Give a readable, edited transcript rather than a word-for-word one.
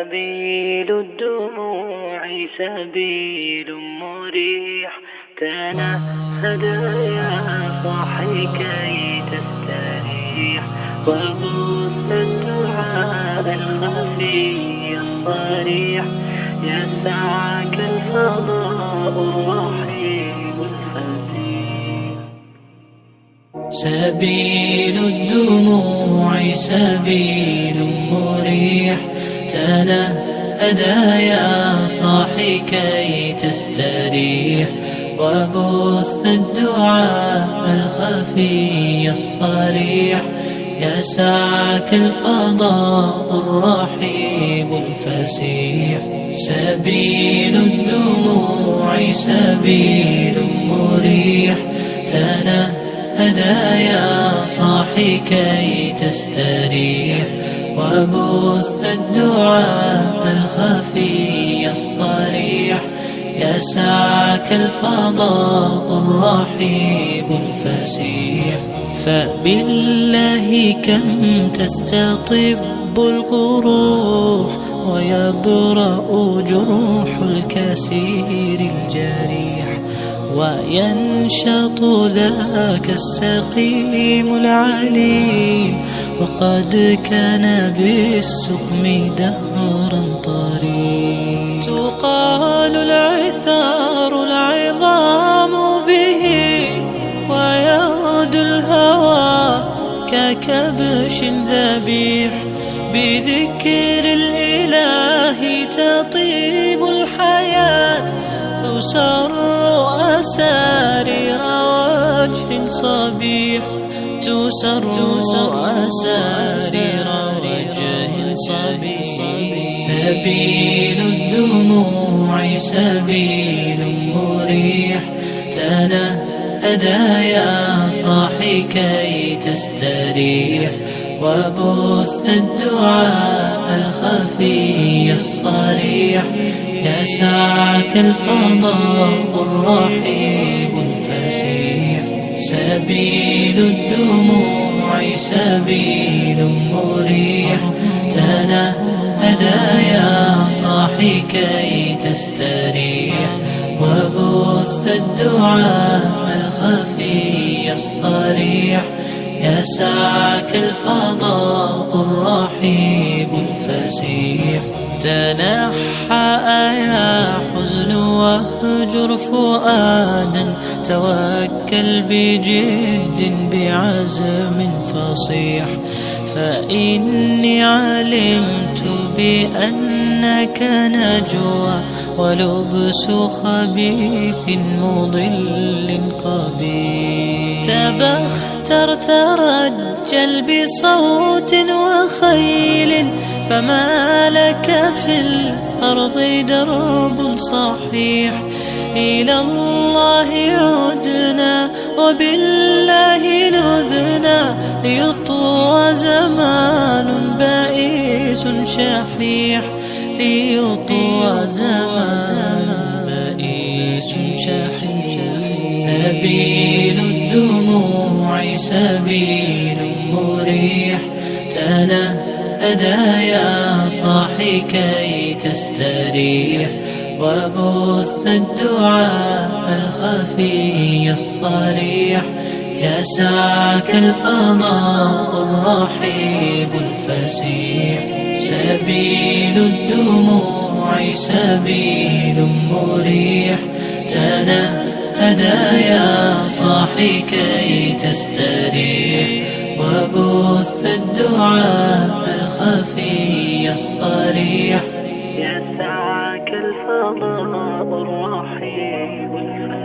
سبيل الدموع سبيل مريح، تنهد يا صاحي كي تستريح، وبث الدعاء الخفي الصريح، يسعك الفضاء الرحيم الفسيح. سبيل الدموع سبيل مريح، تنهد يا صاحي كي تستريح، وبث الدعاء الخفي الصريح، يسعك الفضاء الرحيب الفسيح. سبيل الدموع سبيل مريح، تنهد يا صاحي كي تستريح، وبث الدعاء الخفي الصريح، يسعك الفضاء الرحيب الفسيح. فبالله كم تستطب القروح، ويبرأ جروح الكسير الجريح، وينشط ذاك السقيم العليل، وقد كان بالسقم دهرا طريق. تقال العثار العظام به، ويغدو الهوى ككبش ذبيح، بذكر الإله تطيب الحياة، تسر أسارير وجه صبيح، تسر أسارير وجه صبيح. سبيل الدموع سبيل مريح، تنهد يا صاحي كي تستريح، وبث الدعاء الخفي الصريح، يسعك الفضاء الرحيب الفسيح. سبيل الدموع سبيل مريح، تنهد يا صاحي كي تستريح، وبث الدعاء الخفي الصريح، يسعك الفضاء الرحيب الفسيح. تنحى يا حزن واهجر فؤادا، توكل بجد بعزم فصيح، فإني علمت بأنك نجوى، ولبس خبيث مضل قبيح. تبختر ترجل بصوت وخيل، فما لك في الأرض درب صحيح. إلى الله عدنا وبالله لذنا، ليطوى زمان بائس شحيح، ليطوى زمان بائس شحيح. سبيل الدموع سبيل مريح، تنهد يا صاحي كي تستريح، وبث الدعاء الخفي الصريح، يسعك الفضاء الرحيب الفسيح. سبيل الدموع سبيل مريح، تنهد يا صاحي كي تستريح، وبث الدعاء الخفي الصريح، يسعك الفضاء الرحيب الفسيح.